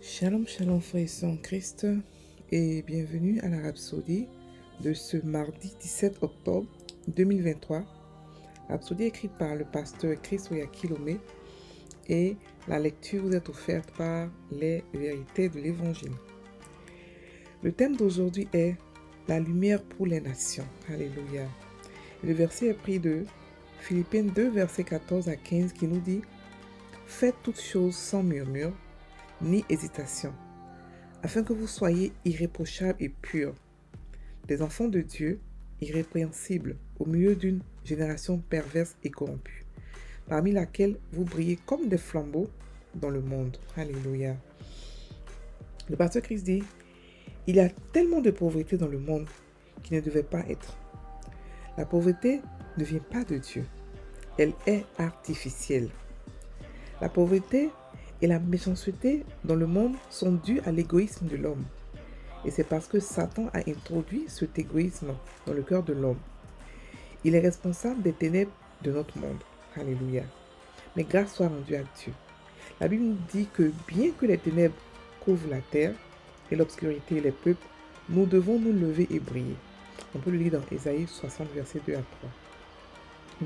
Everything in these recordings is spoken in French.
Shalom, shalom, frères et sœurs en Christ, et bienvenue à la Rhapsodie de ce mardi 17 octobre 2023. Rhapsodie écrite par le pasteur Chris Oyakilome, et la lecture vous est offerte par les vérités de l'Évangile. Le thème d'aujourd'hui est la lumière pour les nations. Alléluia. Le verset est pris de Philippiens 2, versets 14 à 15 qui nous dit « Faites toutes choses sans murmure, ni hésitation, afin que vous soyez irréprochables et purs, des enfants de Dieu, irrépréhensibles, au milieu d'une génération perverse et corrompue, parmi laquelle vous brillez comme des flambeaux dans le monde. » Alléluia. Le pasteur Christ dit, il y a tellement de pauvreté dans le monde qui ne devait pas être. La pauvreté ne vient pas de Dieu. Elle est artificielle. La pauvreté et la méchanceté dans le monde sont dues à l'égoïsme de l'homme. Et c'est parce que Satan a introduit cet égoïsme dans le cœur de l'homme. Il est responsable des ténèbres de notre monde. Alléluia. Mais grâce soit rendue à Dieu. La Bible nous dit que bien que les ténèbres couvrent la terre et l'obscurité et les peuples, nous devons nous lever et briller. On peut le lire dans Ésaïe 60, versets 2 à 3.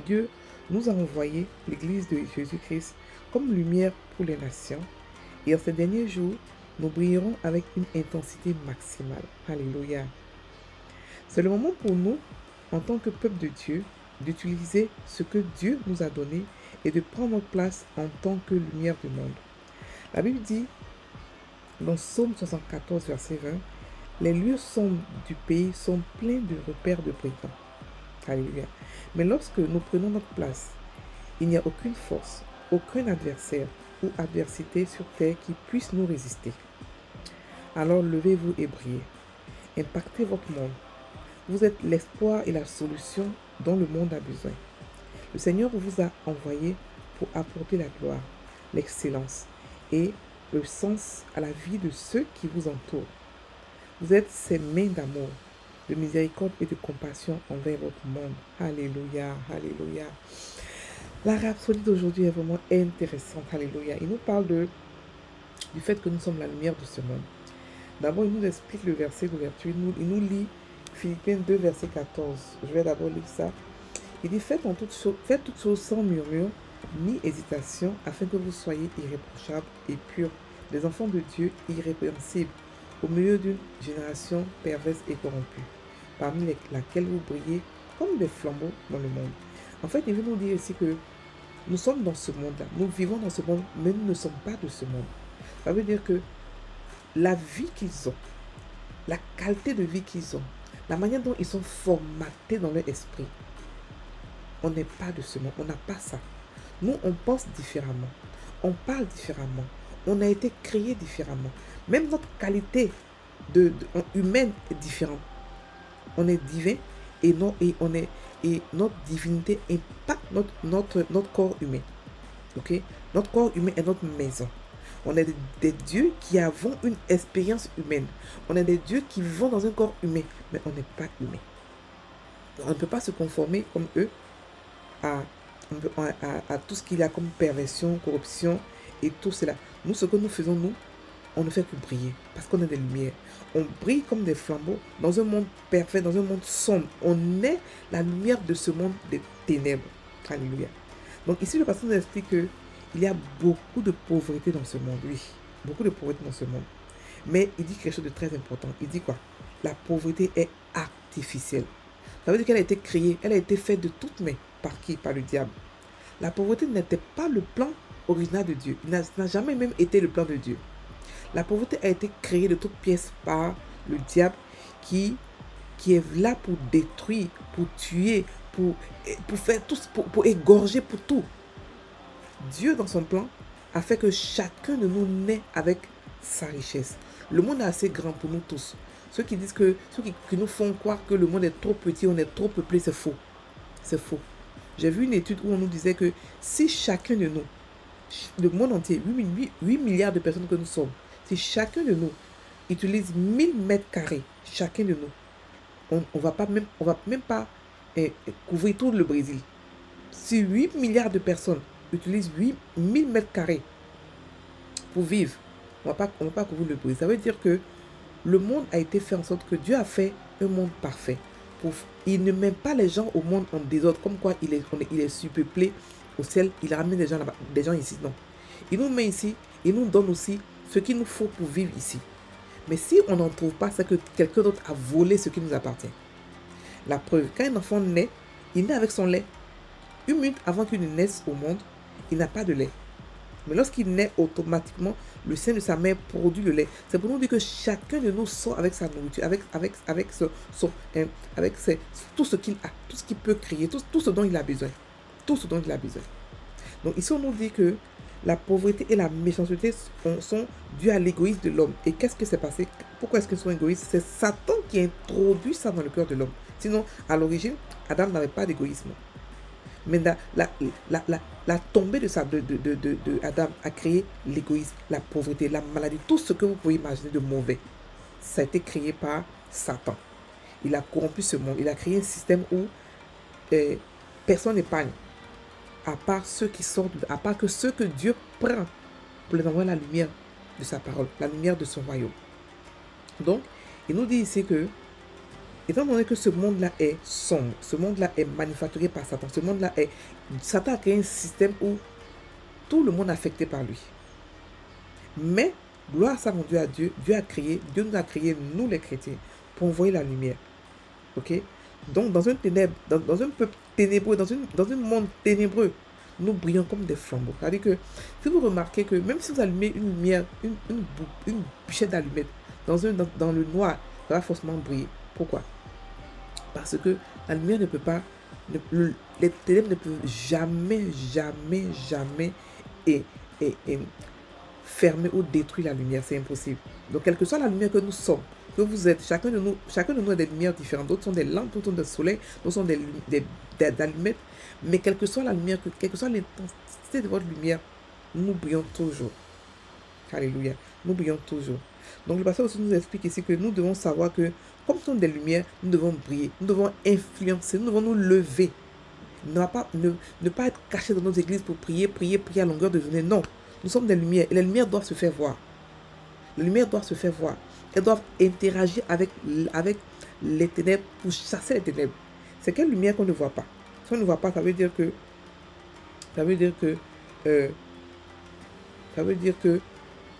Dieu nous a envoyé l'Église de Jésus-Christ comme lumière pour les nations, et en ces derniers jours, nous brillerons avec une intensité maximale. Alléluia. C'est le moment pour nous, en tant que peuple de Dieu, d'utiliser ce que Dieu nous a donné et de prendre notre place en tant que lumière du monde. La Bible dit, dans Psaume 74, verset 20, « Les lieux sombres du pays sont pleins de repères de brigands. » Alléluia. Mais lorsque nous prenons notre place, il n'y a aucune force, aucun adversaire ou adversité sur terre qui puisse nous résister. Alors levez-vous et brillez. Impactez votre monde. Vous êtes l'espoir et la solution dont le monde a besoin. Le Seigneur vous a envoyé pour apporter la gloire, l'excellence et le sens à la vie de ceux qui vous entourent. Vous êtes ses mains d'amour, de miséricorde et de compassion envers votre monde. Alléluia, alléluia. La rhapsodie d'aujourd'hui est vraiment intéressante. Alléluia. Il nous parle du fait que nous sommes la lumière de ce monde. D'abord, il nous explique le verset d'ouverture. Il nous lit Philippiens 2, verset 14. Je vais d'abord lire ça. Il dit, faites toutes choses sans murmure, ni hésitation, afin que vous soyez irréprochables et purs, des enfants de Dieu irrépréhensibles, au milieu d'une génération perverse et corrompue, parmi laquelle vous brillez comme des flambeaux dans le monde. En fait, il veut nous dire ici que nous sommes dans ce monde-là, nous vivons dans ce monde, mais nous ne sommes pas de ce monde. Ça veut dire que la vie qu'ils ont, la qualité de vie qu'ils ont, la manière dont ils sont formatés dans leur esprit, on n'est pas de ce monde, on n'a pas ça. Nous, on pense différemment, on parle différemment, on a été créé différemment. Même notre qualité humaine est différente. On est divin et notre divinité impacte notre corps humain. Ok? Notre corps humain est notre maison. On est des dieux qui avons une expérience humaine. On est des dieux qui vivent dans un corps humain, mais on n'est pas humain. On ne peut pas se conformer comme eux à tout ce qu'il y a comme perversion, corruption et tout cela. Nous, ce que nous faisons, nous, on ne fait que briller parce qu'on est des lumières. On brille comme des flambeaux dans un monde parfait, dans un monde sombre. On est la lumière de ce monde des ténèbres. Alléluia. Donc ici, le pasteur nous explique qu'il y a beaucoup de pauvreté dans ce monde. Oui, beaucoup de pauvreté dans ce monde. Mais il dit quelque chose de très important. Il dit quoi? La pauvreté est artificielle. Ça veut dire qu'elle a été créée, elle a été faite de toutes mains. Par qui? Par le diable. La pauvreté n'était pas le plan original de Dieu. Il n'a jamais même été le plan de Dieu. La pauvreté a été créée de toutes pièces par le diable qui est là pour détruire, pour tuer, pour faire tout, pour égorger, pour tout. Dieu, dans son plan, a fait que chacun de nous naît avec sa richesse. Le monde est assez grand pour nous tous. Ceux qui disent ceux qui nous font croire que le monde est trop petit, on est trop peuplé, c'est faux. C'est faux. J'ai vu une étude où on nous disait que si chacun de nous, le monde entier, 8 milliards de personnes que nous sommes, si chacun de nous utilise 1000 mètres carrés, chacun de nous, on va même pas couvrir tout le Brésil. Si 8 milliards de personnes utilisent 1000 mètres carrés pour vivre, On va pas couvrir le bruit. Ça veut dire que le monde a été fait en sorte que Dieu a fait un monde parfait. Il ne met pas les gens au monde en désordre, comme quoi il est surpeuplé au ciel, il ramène des gens là-bas, des gens ici. Non. Il nous met ici, il nous donne aussi ce qu'il nous faut pour vivre ici. Mais si on n'en trouve pas, c'est que quelqu'un d'autre a volé ce qui nous appartient. La preuve, quand un enfant naît, il naît avec son lait. Une minute avant qu'il ne naisse au monde, il n'a pas de lait. Mais lorsqu'il naît, automatiquement, le sein de sa mère produit le lait. C'est pour nous dire que chacun de nous sort avec sa nourriture, avec tout ce qu'il a, tout ce qu'il peut créer, tout ce dont il a besoin. Tout ce dont il a besoin. Donc ici, on nous dit que la pauvreté et la méchanceté sont dues à l'égoïsme de l'homme. Et qu'est-ce qui s'est passé? Pourquoi est-ce qu'ils sont égoïstes? C'est Satan qui a introduit ça dans le cœur de l'homme. Sinon, à l'origine, Adam n'avait pas d'égoïsme. Mais la tombée de Adam a créé l'égoïsme, la pauvreté, la maladie, tout ce que vous pouvez imaginer de mauvais. Ça a été créé par Satan. Il a corrompu ce monde. Il a créé un système où personne n'épargne. À part ceux qui sortent, à part que ceux que Dieu prend pour les envoyer la lumière de sa parole, la lumière de son royaume. Donc, il nous dit ici que, étant donné que ce monde-là est sombre, ce monde-là est manufacturé par Satan, ce monde-là est... Satan a créé un système où tout le monde est affecté par lui. Mais, gloire à ça, mon Dieu, à Dieu, Dieu nous a créé, nous les chrétiens, pour envoyer la lumière. Ok? Donc, dans un ténèbre, dans un peuple ténébreux, dans un monde ténébreux, nous brillons comme des flambeaux. C'est-à-dire que, si vous remarquez que même si vous allumez une lumière, une bûchette d'allumettes dans le noir, ça va forcément briller. Pourquoi? Parce que la lumière ne peut pas, les ténèbres ne peuvent jamais fermer ou détruire la lumière. C'est impossible. Donc, quelle que soit la lumière que nous sommes, que vous êtes, chacun de nous a des lumières différentes. D'autres sont des lampes, d'autres sont des soleils, d'autres sont des allumettes. Mais quelle que soit la lumière, quelle que soit l'intensité de votre lumière, nous brillons toujours. Alléluia. Nous brillons toujours. Donc le pasteur aussi nous explique ici que nous devons savoir que, comme nous sommes des lumières, nous devons briller, nous devons influencer, nous devons nous lever. Ne pas être cachés dans nos églises pour prier à longueur de journée. Non, nous sommes des lumières et les lumières doivent se faire voir. Les lumières doivent se faire voir. Elles doivent interagir avec les ténèbres pour chasser les ténèbres. C'est quelle lumière qu'on ne voit pas? Si on ne voit pas, ça veut dire que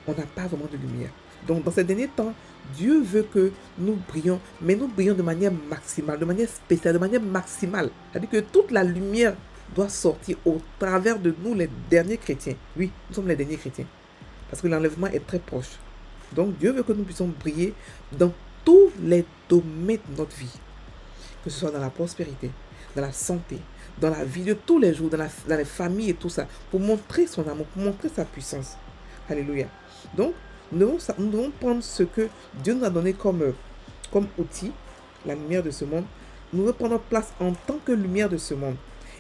on n'a pas vraiment de lumière. Donc, dans ces derniers temps, Dieu veut que nous brillons, mais nous brillons de manière maximale, de manière spéciale, de manière maximale. C'est-à-dire que toute la lumière doit sortir au travers de nous, les derniers chrétiens. Oui, nous sommes les derniers chrétiens. Parce que l'enlèvement est très proche. Donc, Dieu veut que nous puissions briller dans tous les domaines de notre vie. Que ce soit dans la prospérité, dans la santé, dans la vie de tous les jours, dans les familles et tout ça, pour montrer son amour, pour montrer sa puissance. Alléluia. Donc, nous devons prendre ce que Dieu nous a donné comme outil, la lumière de ce monde. Nous devons prendre place en tant que lumière de ce monde.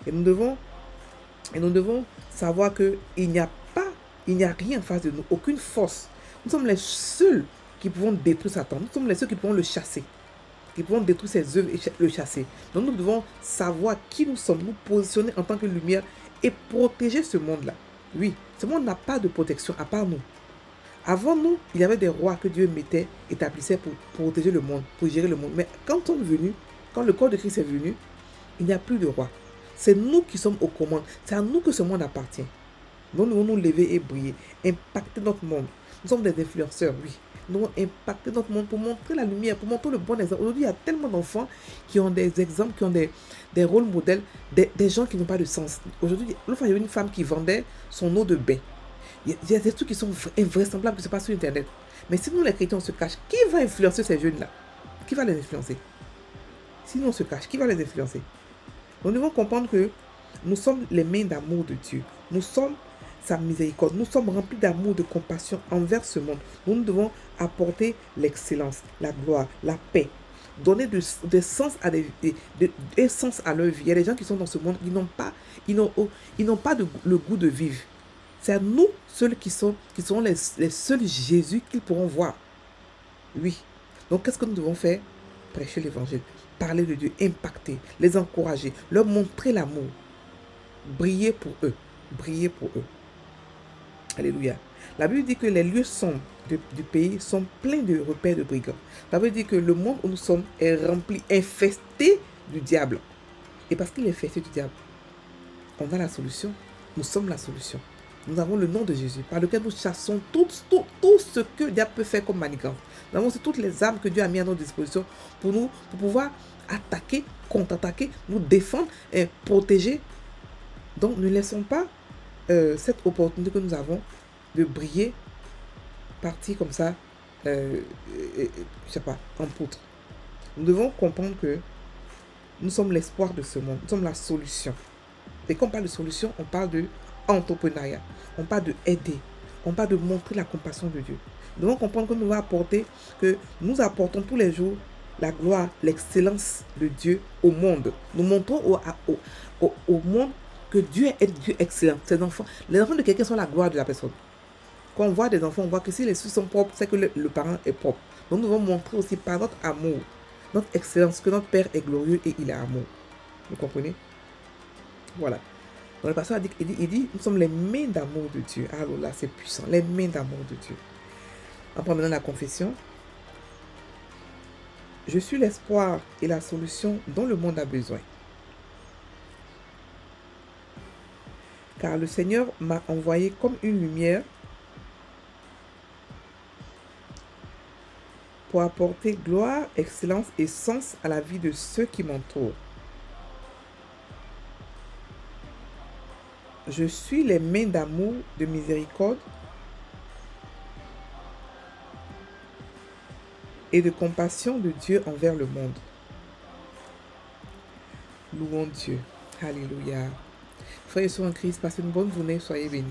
Et nous devons savoir qu'il n'y a rien en face de nous, aucune force. Nous sommes les seuls qui pouvons détruire Satan. Nous sommes les seuls qui pouvons le chasser, qui pouvons détruire ses œuvres et le chasser. Donc nous devons savoir qui nous sommes, nous positionner en tant que lumière et protéger ce monde-là. Oui, ce monde n'a pas de protection à part nous. Avant nous, il y avait des rois que Dieu établissait pour protéger le monde, pour gérer le monde. Mais quand le corps de Christ est venu, il n'y a plus de roi. C'est nous qui sommes aux commandes. C'est à nous que ce monde appartient. Donc nous devons nous lever et briller, impacter notre monde. Nous sommes des influenceurs, oui. Nous devons impacter notre monde pour montrer la lumière, pour montrer le bon exemple. Aujourd'hui, il y a tellement d'enfants qui ont des exemples, qui ont des rôles modèles, des gens qui n'ont pas de sens. Aujourd'hui, l'autre fois, il y avait une femme qui vendait son eau de bain. Il y a des trucs qui sont invraisemblables qui se passent sur Internet. Mais si nous, les chrétiens, on se cache, qui va influencer ces jeunes-là? Qui va les influencer? Si nous, on se cache, qui va les influencer? Nous devons comprendre que nous sommes les mains d'amour de Dieu. Nous sommes sa miséricorde. Nous sommes remplis d'amour, de compassion envers ce monde. Nous devons apporter l'excellence, la gloire, la paix. Donner des sens à des sens à leur vie. Il y a des gens qui sont dans ce monde, ils n'ont pas le goût de vivre. C'est à nous, ceux qui seront les seuls Jésus qu'ils pourront voir. Oui. Donc, qu'est-ce que nous devons faire? Prêcher l'évangile, parler de Dieu, impacter, les encourager, leur montrer l'amour. Briller pour eux. Briller pour eux. Alléluia. La Bible dit que les lieux sombres du pays sont pleins de repères de brigands. Ça veut dire que le monde où nous sommes est rempli, infesté du diable. Et parce qu'il est infesté du diable, on a la solution. Nous sommes la solution. Nous avons le nom de Jésus par lequel nous chassons tout ce que le diable peut faire comme manigance. Nous avons aussi toutes les armes que Dieu a mis à notre disposition pour pouvoir attaquer, contre-attaquer, nous défendre et protéger. Donc ne laissons pas cette opportunité que nous avons de briller, partir comme ça, je sais pas, en poutre. Nous devons comprendre que nous sommes l'espoir de ce monde, nous sommes la solution. Et quand on parle de solution, on parle de entrepreneuriat, on parle de aider, on parle de montrer la compassion de Dieu. Nous devons comprendre que nous apportons tous les jours la gloire, l'excellence de Dieu au monde. Nous montrons au monde que Dieu est Dieu excellent. Les enfants de quelqu'un sont la gloire de la personne. Quand on voit des enfants, on voit que si les yeux sont propres, c'est que le parent est propre. Donc nous devons montrer aussi par notre amour, notre excellence, que notre Père est glorieux et il est amour. Vous comprenez? Voilà. Donc le pasteur il dit, nous sommes les mains d'amour de Dieu. Alors là, c'est puissant. Les mains d'amour de Dieu. On prend maintenant la confession. Je suis l'espoir et la solution dont le monde a besoin. Car le Seigneur m'a envoyé comme une lumière pour apporter gloire, excellence et sens à la vie de ceux qui m'entourent. Je suis les mains d'amour, de miséricorde et de compassion de Dieu envers le monde. Louons Dieu. Alléluia. Frères et sœurs en Christ, passez une bonne journée, soyez bénis.